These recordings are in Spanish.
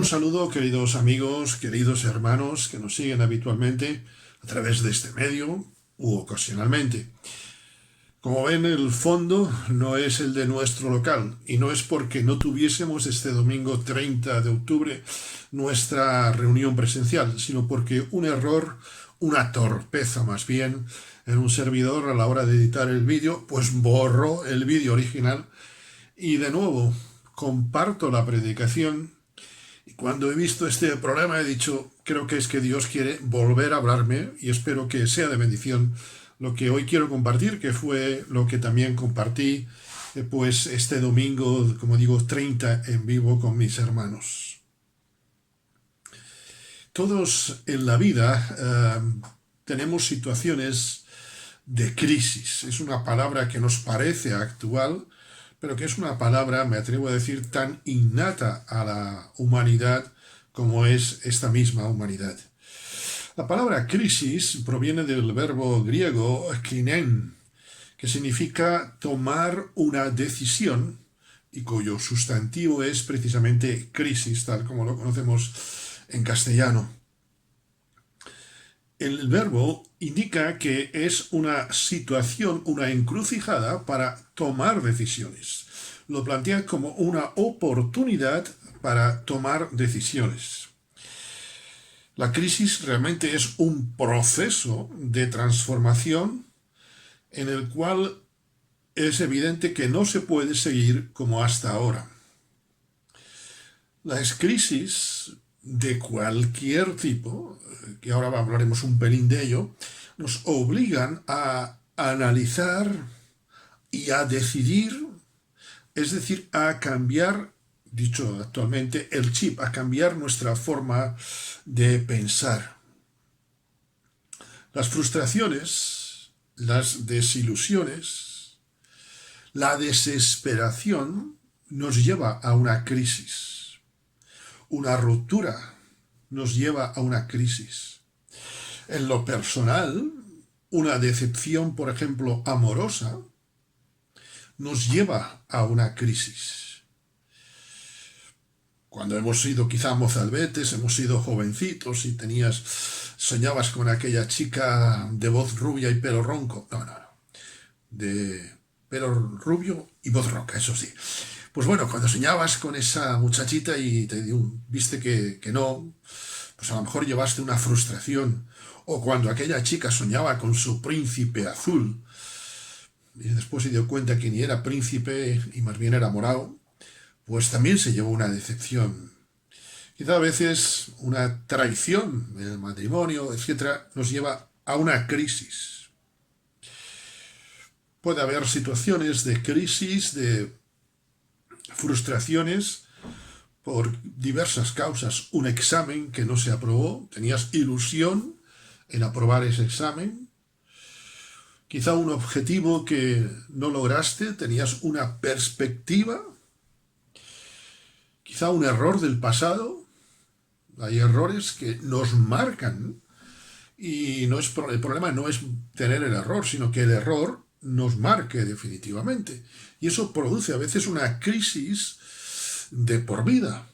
saludo, queridos amigos, queridos hermanos que nos siguen habitualmente a través de este medio u ocasionalmente. Como ven, el fondo no es el de nuestro local y no es porque no tuviésemos este domingo 30 de octubre nuestra reunión presencial, sino porque un error, una torpeza más bien, en un servidor a la hora de editar el vídeo, pues borró el vídeo original y de nuevo comparto la predicación. Y cuando he visto este problema he dicho, creo que es que Dios quiere volver a hablarme y espero que sea de bendición lo que hoy quiero compartir, que fue lo que también compartí pues este domingo, como digo, 30 en vivo con mis hermanos. Todos en la vida tenemos situaciones de crisis. Es una palabra que nos parece actual, pero que es una palabra, me atrevo a decir, tan innata a la humanidad como es esta misma humanidad. La palabra crisis proviene del verbo griego kinen, que significa tomar una decisión y cuyo sustantivo es precisamente crisis, tal como lo conocemos en castellano. El verbo indica que es una situación, una encrucijada para tomar decisiones. Lo plantea como una oportunidad para tomar decisiones. La crisis realmente es un proceso de transformación en el cual es evidente que no se puede seguir como hasta ahora. Las crisis de cualquier tipo, que ahora hablaremos un pelín de ello, nos obligan a analizar y a decidir, es decir, a cambiar, dicho actualmente, el chip, a cambiar nuestra forma de pensar. Las frustraciones, las desilusiones, la desesperación nos lleva a una crisis. Una ruptura nos lleva a una crisis. En lo personal, una decepción, por ejemplo, amorosa, nos lleva a una crisis. Cuando hemos sido quizá mozalbetes, hemos sido jovencitos y soñabas con aquella chica de voz rubia y pelo ronco. No. De pelo rubio y voz ronca, eso sí. Pues bueno, cuando soñabas con esa muchachita y viste que no, pues a lo mejor llevaste una frustración. O cuando aquella chica soñaba con su príncipe azul y después se dio cuenta que ni era príncipe y más bien era morado, pues también se llevó una decepción. Quizá a veces una traición en el matrimonio, etcétera, nos lleva a una crisis. Puede haber situaciones de crisis, de frustraciones por diversas causas. Un examen que no se aprobó, tenías ilusión en aprobar ese examen. Quizá un objetivo que no lograste, tenías una perspectiva. Quizá un error del pasado. Hay errores que nos marcan y el problema no es tener el error, sino que el error nos marque definitivamente. Y eso produce a veces una crisis de por vida.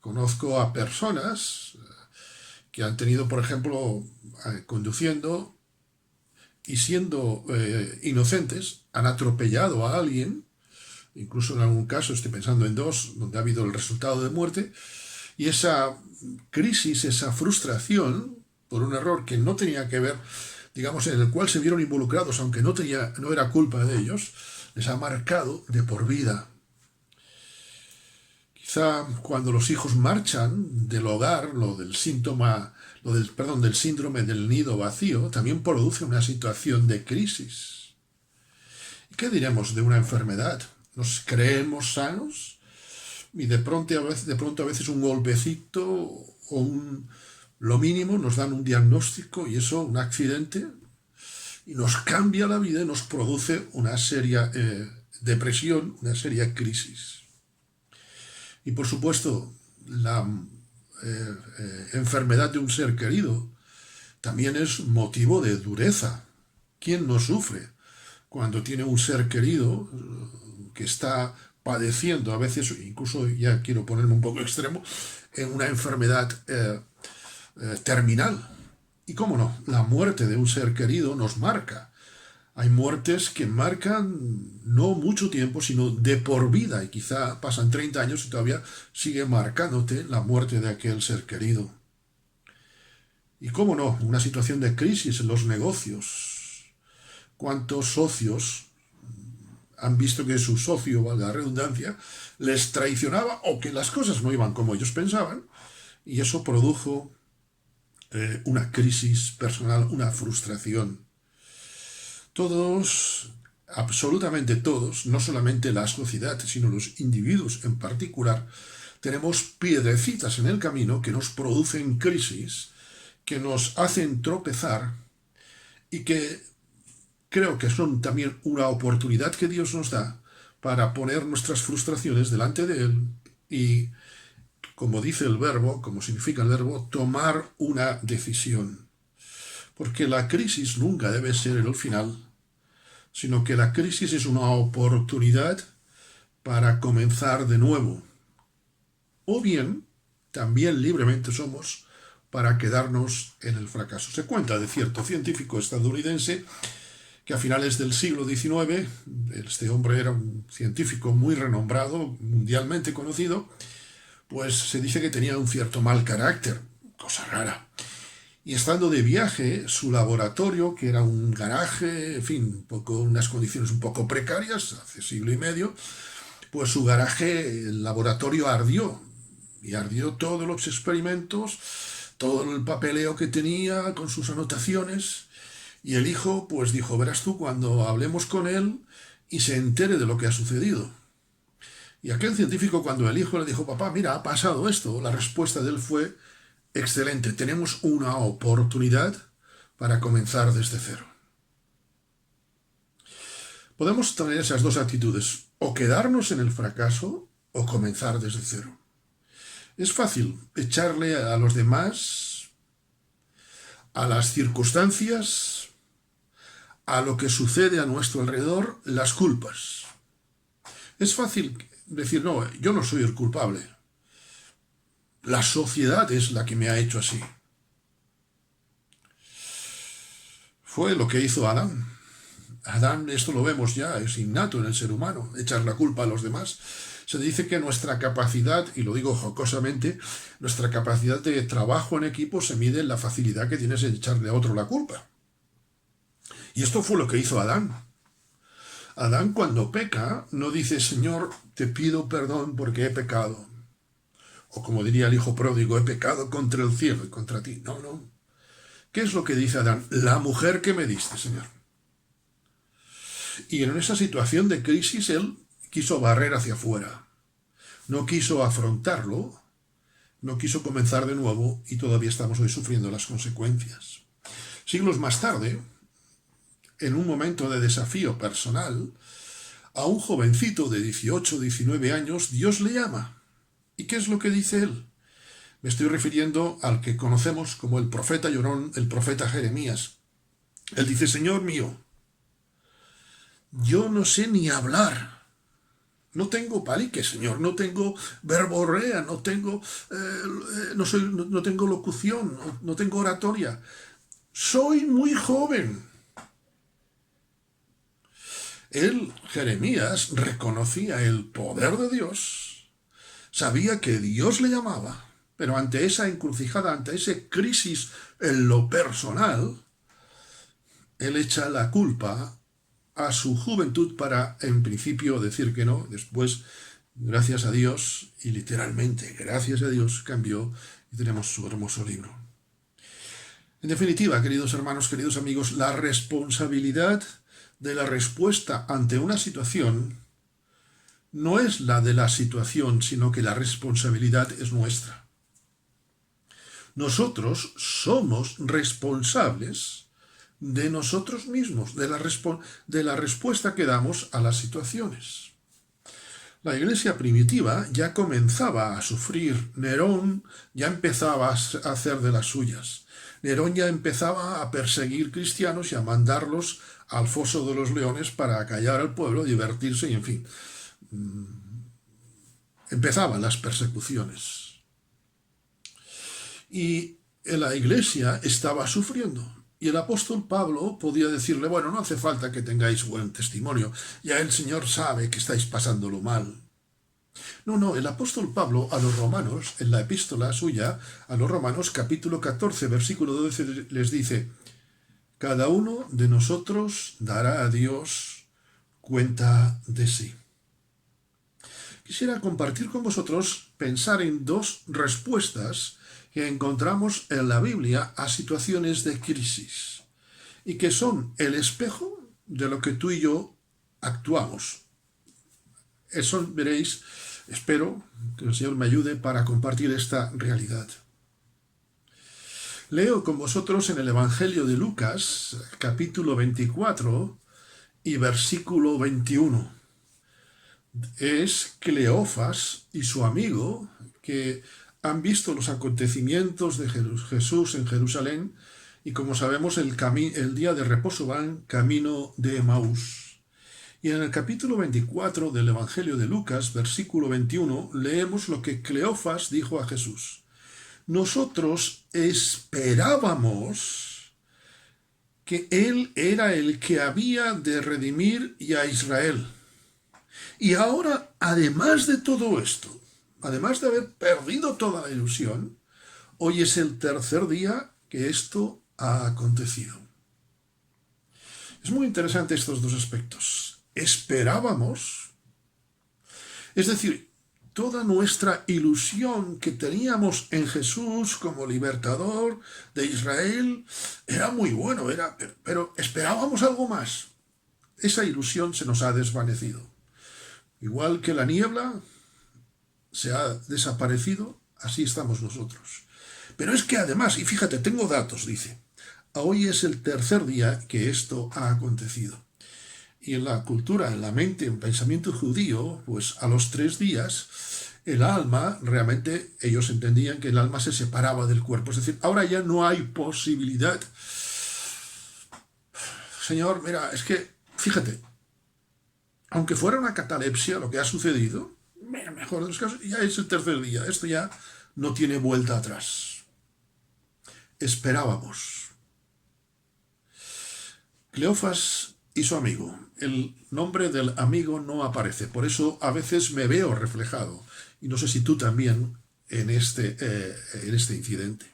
Conozco a personas que han tenido, por ejemplo, conduciendo y siendo inocentes, han atropellado a alguien, incluso en algún caso, estoy pensando en dos, donde ha habido el resultado de muerte, y esa crisis, esa frustración por un error que no tenía que ver, digamos, en el cual se vieron involucrados, aunque no era culpa de ellos, les ha marcado de por vida. Quizá cuando los hijos marchan del hogar, del síndrome del nido vacío, también produce una situación de crisis. ¿Y qué diremos de una enfermedad? ¿Nos creemos sanos? Y de pronto a veces un golpecito o lo mínimo nos dan un diagnóstico y eso, un accidente, y nos cambia la vida y nos produce una seria depresión, una seria crisis. Y por supuesto, la enfermedad de un ser querido también es motivo de dureza. ¿Quién no sufre cuando tiene un ser querido que está padeciendo a veces, incluso ya quiero ponerme un poco extremo, en una enfermedad terminal. Y cómo no, la muerte de un ser querido nos marca. Hay muertes que marcan no mucho tiempo, sino de por vida, y quizá pasan 30 años y todavía sigue marcándote la muerte de aquel ser querido. Y cómo no, una situación de crisis en los negocios. ¿Cuántos socios han visto que su socio, valga la redundancia, les traicionaba o que las cosas no iban como ellos pensaban? Y eso produjo una crisis personal, una frustración. Todos, absolutamente todos, no solamente la sociedad, sino los individuos en particular, tenemos piedrecitas en el camino que nos producen crisis, que nos hacen tropezar y que creo que son también una oportunidad que Dios nos da para poner nuestras frustraciones delante de Él y, como dice el verbo, como significa el verbo, tomar una decisión. Porque la crisis nunca debe ser el final, sino que la crisis es una oportunidad para comenzar de nuevo. O bien, también libremente somos para quedarnos en el fracaso. Se cuenta de cierto científico estadounidense que a finales del siglo XIX, este hombre era un científico muy renombrado, mundialmente conocido, pues se dice que tenía un cierto mal carácter, cosa rara. Y estando de viaje, su laboratorio, que era un garaje, en fin, unas condiciones un poco precarias, hace siglo y medio, pues su garaje, el laboratorio ardió. Y ardió todos los experimentos, todo el papeleo que tenía con sus anotaciones. Y el hijo, pues dijo, verás tú cuando hablemos con él y se entere de lo que ha sucedido. Y aquel científico, cuando el hijo le dijo, papá, mira, ha pasado esto, la respuesta de él fue, excelente, tenemos una oportunidad para comenzar desde cero. Podemos tener esas dos actitudes, o quedarnos en el fracaso o comenzar desde cero. Es fácil echarle a los demás, a las circunstancias, a lo que sucede a nuestro alrededor, las culpas. Es fácil decir, no, yo no soy el culpable. La sociedad es la que me ha hecho así. Fue lo que hizo Adán. Adán, esto lo vemos ya, es innato en el ser humano, echar la culpa a los demás. Se dice que nuestra capacidad, y lo digo jocosamente, nuestra capacidad de trabajo en equipo se mide en la facilidad que tienes en echarle a otro la culpa. Y esto fue lo que hizo Adán. Adán cuando peca no dice, Señor, te pido perdón porque he pecado. O como diría el hijo pródigo, he pecado contra el cielo y contra ti. No, no. ¿Qué es lo que dice Adán? La mujer que me diste, Señor. Y en esa situación de crisis él quiso barrer hacia afuera. No quiso afrontarlo, no quiso comenzar de nuevo y todavía estamos hoy sufriendo las consecuencias. Siglos más tarde, en un momento de desafío personal, a un jovencito de 18, 19 años, Dios le llama. ¿Y qué es lo que dice él? Me estoy refiriendo al que conocemos como el profeta llorón, el profeta Jeremías. Él dice, Señor mío, yo no sé ni hablar. No tengo palique, Señor, no tengo verborrea, no tengo locución, no tengo oratoria. Soy muy joven. Él, Jeremías, reconocía el poder de Dios, sabía que Dios le llamaba, pero ante esa encrucijada, ante esa crisis en lo personal, él echa la culpa a su juventud para, en principio, decir que no. Después, gracias a Dios, y literalmente, gracias a Dios, cambió y tenemos su hermoso libro. En definitiva, queridos hermanos, queridos amigos, la responsabilidad de la respuesta ante una situación no es la de la situación, sino que la responsabilidad es nuestra. Nosotros somos responsables de nosotros mismos, de la respuesta que damos a las situaciones. La iglesia primitiva ya comenzaba a sufrir. Nerón ya empezaba a hacer de las suyas. Nerón ya empezaba a perseguir cristianos y a mandarlos al foso de los leones para acallar al pueblo, divertirse y, en fin, empezaban las persecuciones. Y la iglesia estaba sufriendo. Y el apóstol Pablo podía decirle, bueno, no hace falta que tengáis buen testimonio, ya el Señor sabe que estáis pasándolo mal. No, el apóstol Pablo a los romanos, en la epístola suya a los romanos, capítulo 14, versículo 12, les dice, cada uno de nosotros dará a Dios cuenta de sí. Quisiera compartir con vosotros, pensar en dos respuestas que encontramos en la Biblia a situaciones de crisis y que son el espejo de lo que tú y yo actuamos. Eso veréis, espero que el Señor me ayude para compartir esta realidad. Leo con vosotros en el Evangelio de Lucas, capítulo 24 y versículo 21. Es Cleofas y su amigo que han visto los acontecimientos de Jesús en Jerusalén y, como sabemos, el día de reposo van camino de Emaús. Y en el capítulo 24 del Evangelio de Lucas, versículo 21, leemos lo que Cleofas dijo a Jesús. Nosotros esperábamos que Él era el que había de redimir a Israel. Y ahora, además de todo esto, además de haber perdido toda la ilusión, hoy es el tercer día que esto ha acontecido. Es muy interesante estos dos aspectos. Esperábamos, es decir, toda nuestra ilusión que teníamos en Jesús como libertador de Israel era muy bueno, pero esperábamos algo más. Esa ilusión se nos ha desvanecido. Igual que la niebla se ha desaparecido, así estamos nosotros. Pero es que además, y fíjate, tengo datos, dice, hoy es el tercer día que esto ha acontecido. Y en la cultura, en la mente, en el pensamiento judío, pues a los 3 días, el alma, realmente ellos entendían que el alma se separaba del cuerpo. Es decir, ahora ya no hay posibilidad. Señor, mira, es que, fíjate, aunque fuera una catalepsia lo que ha sucedido, mejor de los casos, ya es el tercer día. Esto ya no tiene vuelta atrás. Esperábamos. Cleofas y su amigo. El nombre del amigo no aparece, por eso a veces me veo reflejado. Y no sé si tú también en este incidente.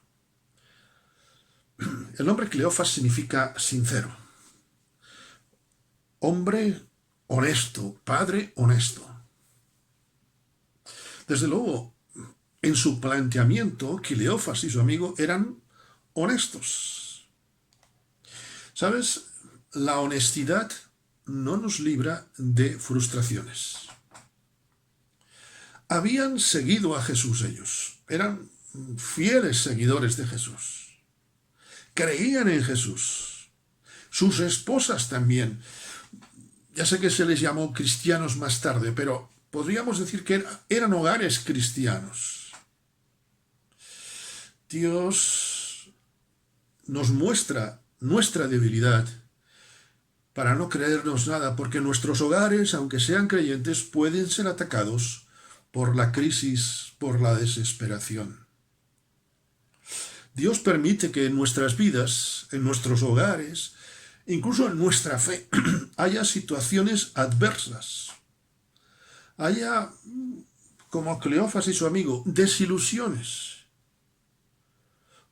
El nombre Cleofas significa sincero. Hombre honesto, padre honesto. Desde luego, en su planteamiento, Cleofas y su amigo eran honestos. ¿Sabes? La honestidad no nos libra de frustraciones. Habían seguido a Jesús ellos. Eran fieles seguidores de Jesús. Creían en Jesús. Sus esposas también. Ya sé que se les llamó cristianos más tarde, pero podríamos decir que eran hogares cristianos. Dios nos muestra nuestra debilidad para no creernos nada, porque nuestros hogares, aunque sean creyentes, pueden ser atacados por la crisis, por la desesperación. Dios permite que en nuestras vidas, en nuestros hogares, incluso en nuestra fe, haya situaciones adversas. Haya, como Cleofas y su amigo, desilusiones,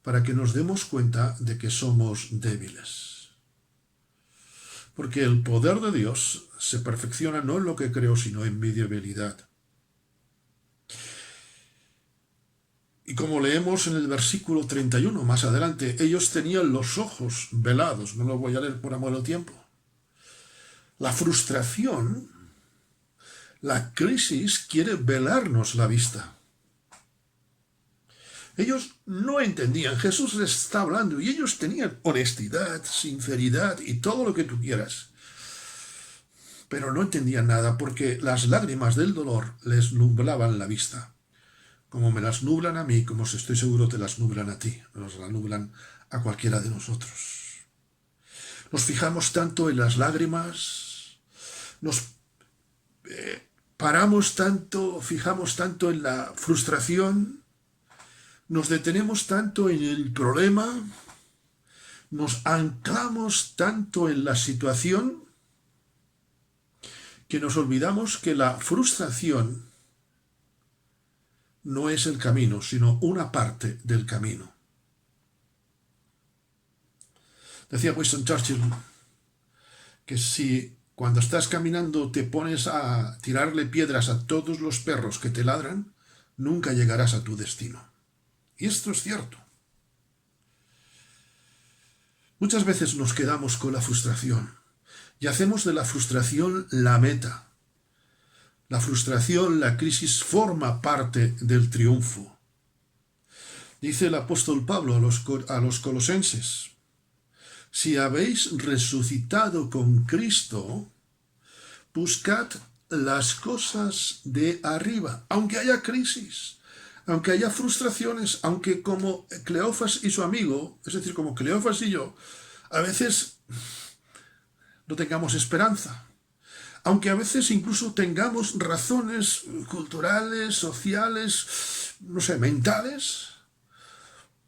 para que nos demos cuenta de que somos débiles. Porque el poder de Dios se perfecciona no en lo que creo, sino en mi debilidad. Y como leemos en el versículo 31, más adelante, ellos tenían los ojos velados. No lo voy a leer por amor al tiempo. La frustración, la crisis quiere velarnos la vista. Ellos no entendían. Jesús les está hablando y ellos tenían honestidad, sinceridad y todo lo que tú quieras. Pero no entendían nada porque las lágrimas del dolor les nublaban la vista. Como me las nublan a mí, como estoy seguro te las nublan a ti, nos las nublan a cualquiera de nosotros. Nos fijamos tanto en las lágrimas, nos paramos tanto, fijamos tanto en la frustración, nos detenemos tanto en el problema, nos anclamos tanto en la situación, que nos olvidamos que la frustración no es el camino, sino una parte del camino. Decía Winston Churchill que si cuando estás caminando te pones a tirarle piedras a todos los perros que te ladran, nunca llegarás a tu destino. Y esto es cierto. Muchas veces nos quedamos con la frustración y hacemos de la frustración la meta. La frustración, la crisis forma parte del triunfo. Dice el apóstol Pablo a los colosenses: si habéis resucitado con Cristo, buscad las cosas de arriba, aunque haya crisis, aunque haya frustraciones, aunque como Cleofas y su amigo, es decir, como Cleofas y yo, a veces no tengamos esperanza, aunque a veces incluso tengamos razones culturales, sociales, no sé, mentales,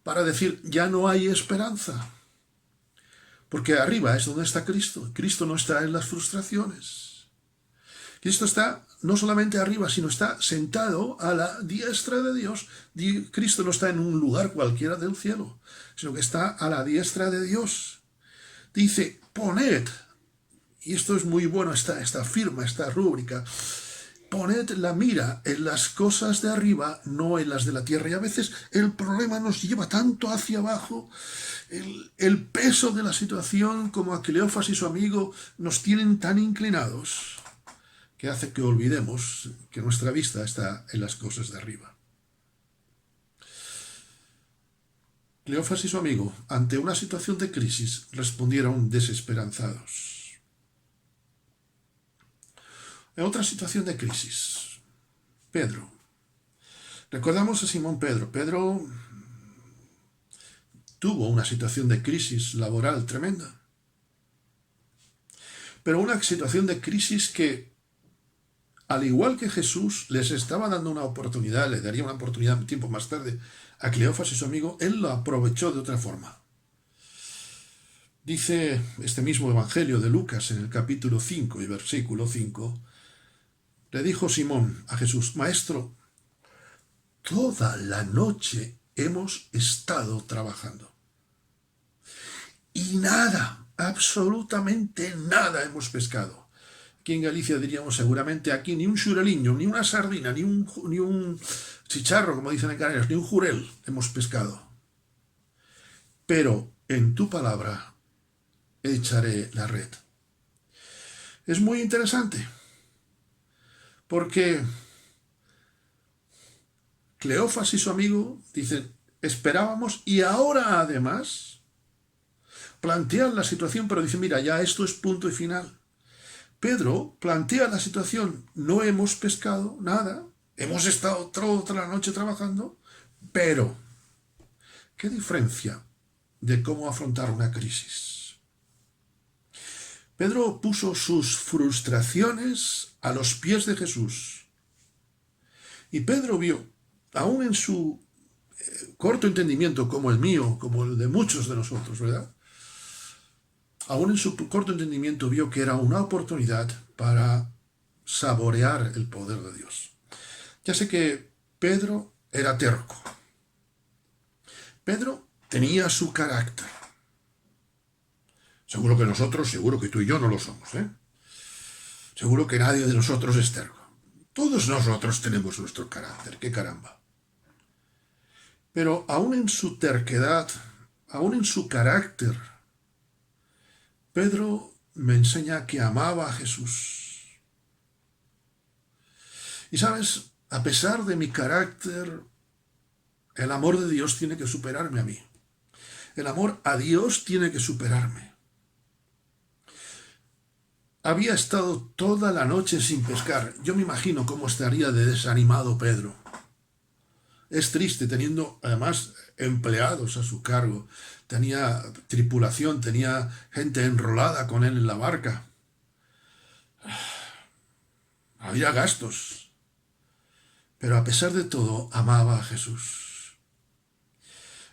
para decir ya no hay esperanza. Porque arriba es donde está Cristo. Cristo no está en las frustraciones. Cristo está no solamente arriba, sino está sentado a la diestra de Dios. Cristo no está en un lugar cualquiera del cielo, sino que está a la diestra de Dios. Dice, poned, y esto es muy bueno, esta firma, esta rúbrica, poned la mira en las cosas de arriba, no en las de la tierra. Y a veces el problema nos lleva tanto hacia abajo, el peso de la situación, como a Cleofas y su amigo, nos tienen tan inclinados, que hace que olvidemos que nuestra vista está en las cosas de arriba. Cleofas y su amigo, ante una situación de crisis, respondieron desesperanzados. En otra situación de crisis, Pedro. Recordamos a Simón Pedro. Pedro tuvo una situación de crisis laboral tremenda. Pero una situación de crisis que, al igual que Jesús, les estaba dando una oportunidad, le daría una oportunidad un tiempo más tarde a Cleofas y su amigo, él lo aprovechó de otra forma. Dice este mismo Evangelio de Lucas en el capítulo 5 y versículo 5, le dijo Simón a Jesús: Maestro, toda la noche hemos estado trabajando y nada, absolutamente nada hemos pescado. Aquí en Galicia diríamos seguramente aquí ni un xureliño, ni una sardina, ni un chicharro, como dicen en Canarias, ni un jurel hemos pescado. Pero en tu palabra echaré la red. Es muy interesante, porque Cleofas y su amigo dicen, esperábamos, y ahora además plantean la situación, pero dicen, mira, ya esto es punto y final. Pedro plantea la situación, no hemos pescado nada, hemos estado toda la noche trabajando, pero ¿qué diferencia de cómo afrontar una crisis? Pedro puso sus frustraciones a los pies de Jesús. Y Pedro vio, aún en su corto entendimiento, como el mío, como el de muchos de nosotros, ¿verdad? Aún en su corto entendimiento vio que era una oportunidad para saborear el poder de Dios. Ya sé que Pedro era terco. Pedro tenía su carácter. Seguro que nosotros, seguro que tú y yo no lo somos, ¿eh? Seguro que nadie de nosotros es terco. Todos nosotros tenemos nuestro carácter, qué caramba. Pero aún en su terquedad, aún en su carácter, Pedro me enseña que amaba a Jesús. Y sabes, a pesar de mi carácter, el amor de Dios tiene que superarme a mí. El amor a Dios tiene que superarme. Había estado toda la noche sin pescar. Yo me imagino cómo estaría de desanimado Pedro. Es triste teniendo además empleados a su cargo. Tenía tripulación, tenía gente enrolada con él en la barca. había gastos, pero a pesar de todo amaba a Jesús.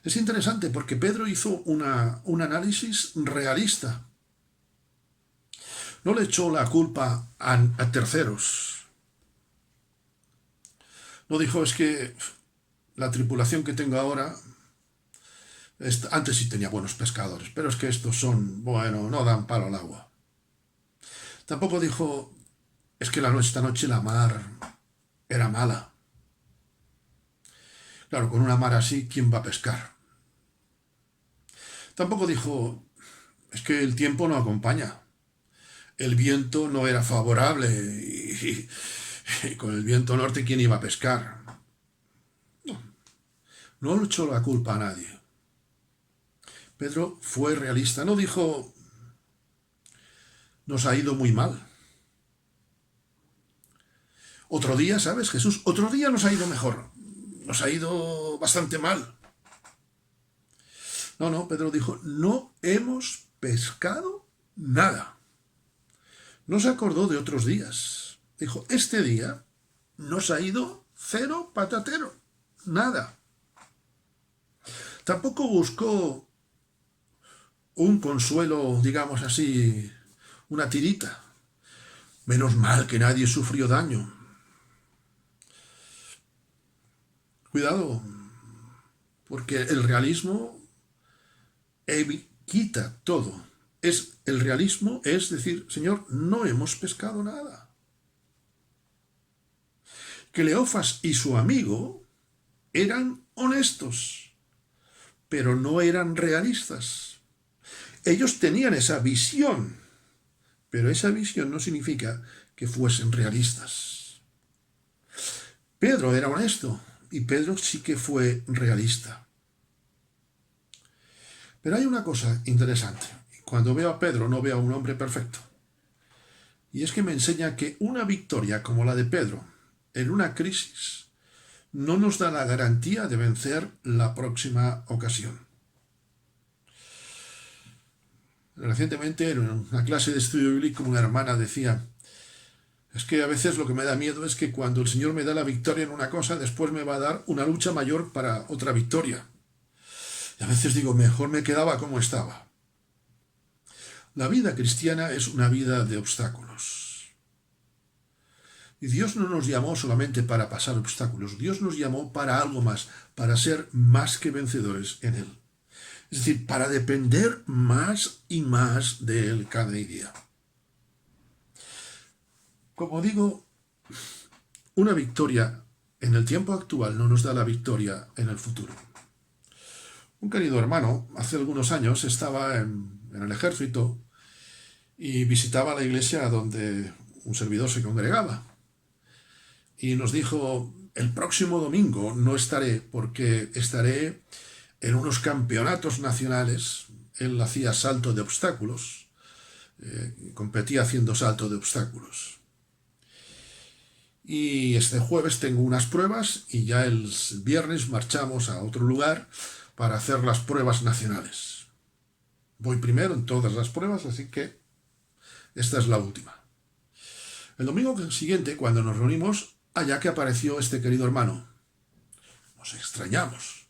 Es interesante porque Pedro hizo un análisis realista. No le echó la culpa a terceros. No dijo, es que la tripulación que tengo ahora, antes sí tenía buenos pescadores, pero es que estos son, bueno, no dan palo al agua. Tampoco dijo, es que esta noche la mar era mala. Claro, con una mar así, ¿quién va a pescar? Tampoco dijo, es que el tiempo no acompaña. El viento no era favorable y con el viento norte, ¿quién iba a pescar? No le echó la culpa a nadie. Pedro fue realista, no dijo, nos ha ido muy mal. Otro día, ¿sabes, Jesús? Otro día nos ha ido mejor. Nos ha ido bastante mal. No, Pedro dijo, no hemos pescado nada. No se acordó de otros días. Dijo, este día nos ha ido cero patatero. Nada. Tampoco buscó un consuelo, digamos así, una tirita. Menos mal que nadie sufrió daño. Cuidado, porque el realismo quita todo. El realismo es decir, Señor, no hemos pescado nada. Cleofas y su amigo eran honestos, pero no eran realistas. Ellos tenían esa visión, pero esa visión no significa que fuesen realistas. Pedro era honesto y Pedro sí que fue realista. Pero hay una cosa interesante. Cuando veo a Pedro no veo a un hombre perfecto. Y es que me enseña que una victoria como la de Pedro en una crisis no nos da la garantía de vencer la próxima ocasión. Recientemente en una clase de estudio bíblico una hermana decía, es que a veces lo que me da miedo es que cuando el Señor me da la victoria en una cosa, después me va a dar una lucha mayor para otra victoria. Y a veces digo, mejor me quedaba como estaba. La vida cristiana es una vida de obstáculos. Y Dios no nos llamó solamente para pasar obstáculos, Dios nos llamó para algo más, para ser más que vencedores en Él. Es decir, para depender más y más de Él cada día. Como digo, una victoria en el tiempo actual no nos da la victoria en el futuro. Un querido hermano, hace algunos años, estaba en el ejército y visitaba la iglesia donde un servidor se congregaba. Y nos dijo, el próximo domingo no estaré porque estaré en unos campeonatos nacionales. Él hacía salto de obstáculos, competía haciendo salto de obstáculos. Y este jueves tengo unas pruebas y ya el viernes marchamos a otro lugar para hacer las pruebas nacionales. Voy primero en todas las pruebas, así que esta es la última. El domingo siguiente, cuando nos reunimos, allá que apareció este querido hermano. Nos extrañamos.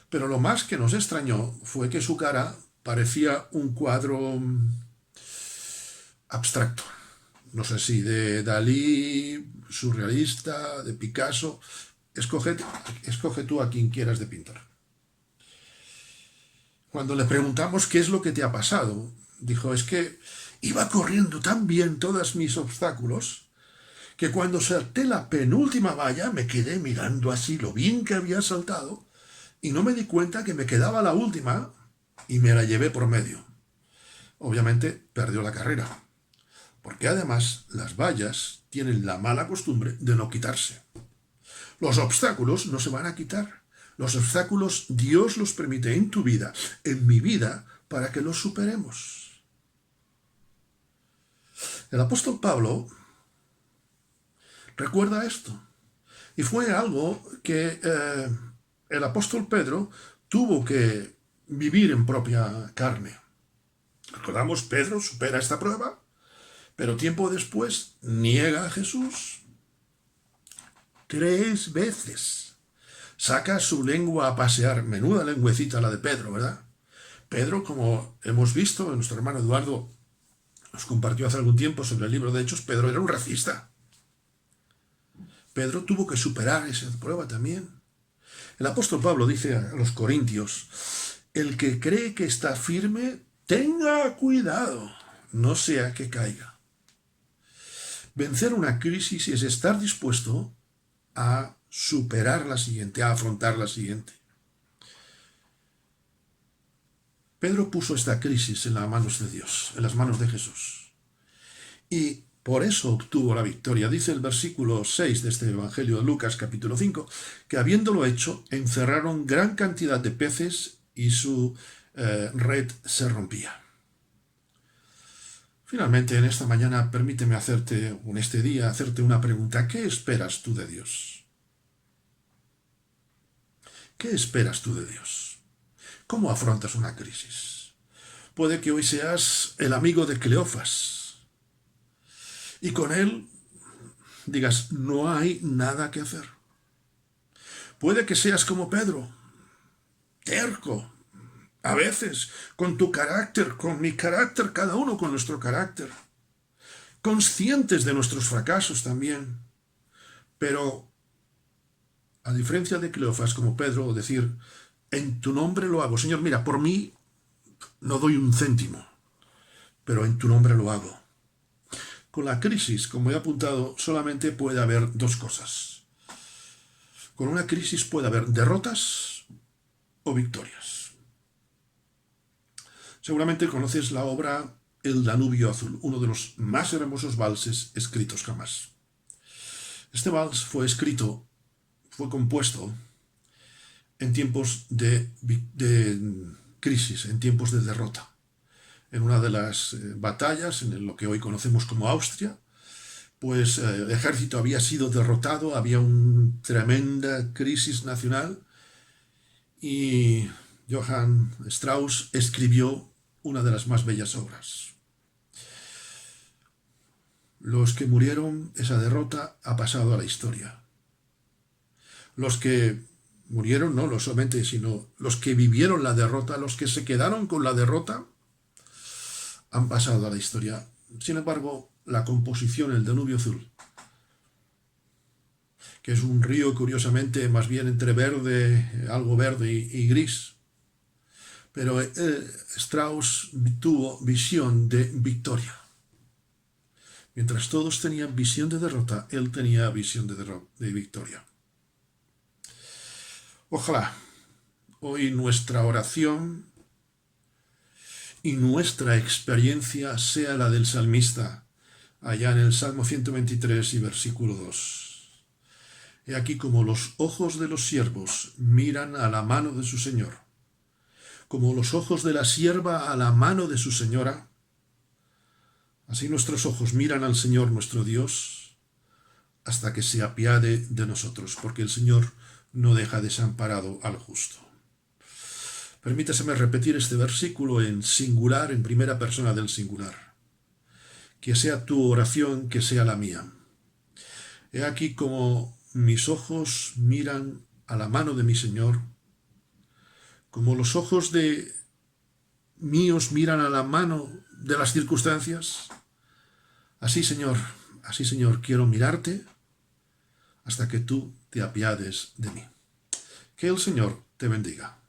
Pero lo más que nos extrañó fue que su cara parecía un cuadro abstracto. No sé si de Dalí, surrealista, de Picasso. Escoge tú a quien quieras de pintar. Cuando le preguntamos qué es lo que te ha pasado, dijo, es que iba corriendo tan bien todos mis obstáculos que cuando salté la penúltima valla me quedé mirando así lo bien que había saltado y no me di cuenta que me quedaba la última y me la llevé por medio. Obviamente perdió la carrera, porque además las vallas tienen la mala costumbre de no quitarse. Los obstáculos no se van a quitar. Los obstáculos Dios los permite en tu vida, en mi vida, para que los superemos. El apóstol Pablo recuerda esto. Y fue algo que el apóstol Pedro tuvo que vivir en propia carne. Recordamos, Pedro supera esta prueba, pero tiempo después niega a Jesús, 3 veces. Saca su lengua a pasear. Menuda lengüecita la de Pedro, ¿verdad? Pedro, como hemos visto, nuestro hermano Eduardo nos compartió hace algún tiempo sobre el libro de Hechos, Pedro era un racista. Pedro tuvo que superar esa prueba también. El apóstol Pablo dice a los corintios, el que cree que está firme, tenga cuidado, no sea que caiga. Vencer una crisis es estar dispuesto a superar la siguiente, a afrontar la siguiente. Pedro puso esta crisis en las manos de Dios, en las manos de Jesús. Y por eso obtuvo la victoria. Dice el versículo 6 de este Evangelio de Lucas, capítulo 5, que habiéndolo hecho, encerraron gran cantidad de peces y su red se rompía. Finalmente, en esta mañana, permíteme en este día, hacerte una pregunta. ¿Qué esperas tú de Dios? ¿Qué esperas tú de Dios? ¿Cómo afrontas una crisis? Puede que hoy seas el amigo de Cleofas y con él digas, no hay nada que hacer. Puede que seas como Pedro, terco, a veces con tu carácter, con mi carácter, cada uno con nuestro carácter, conscientes de nuestros fracasos también, pero a diferencia de Cleofas como Pedro, decir, en tu nombre lo hago. Señor, mira, por mí no doy un céntimo, pero en tu nombre lo hago. Con la crisis, como he apuntado, solamente puede haber dos cosas. Con una crisis puede haber derrotas o victorias. Seguramente conoces la obra El Danubio Azul, uno de los más hermosos valses escritos jamás. Este vals fue compuesto en tiempos de crisis, en tiempos de derrota. En una de las batallas, en lo que hoy conocemos como Austria, pues el ejército había sido derrotado, había una tremenda crisis nacional y Johann Strauss escribió una de las más bellas obras. Los que murieron, esa derrota ha pasado a la historia. Los que murieron, no solamente, sino los que vivieron la derrota, los que se quedaron con la derrota, han pasado a la historia. Sin embargo, la composición, el Danubio Azul, que es un río curiosamente más bien entre verde, algo verde y gris, pero Strauss tuvo visión de victoria. Mientras todos tenían visión de derrota, él tenía visión de victoria. Ojalá hoy nuestra oración y nuestra experiencia sea la del salmista, allá en el Salmo 123 y versículo 2. He aquí como los ojos de los siervos miran a la mano de su Señor, como los ojos de la sierva a la mano de su señora, así nuestros ojos miran al Señor nuestro Dios, hasta que se apiade de nosotros, porque el Señor no deja desamparado al justo. Permítaseme repetir este versículo en singular, en primera persona del singular. Que sea tu oración, que sea la mía. He aquí como mis ojos miran a la mano de mi Señor, como los ojos de míos miran a la mano de las circunstancias. Así, Señor, quiero mirarte hasta que tú te apiades de mí. Que el Señor te bendiga.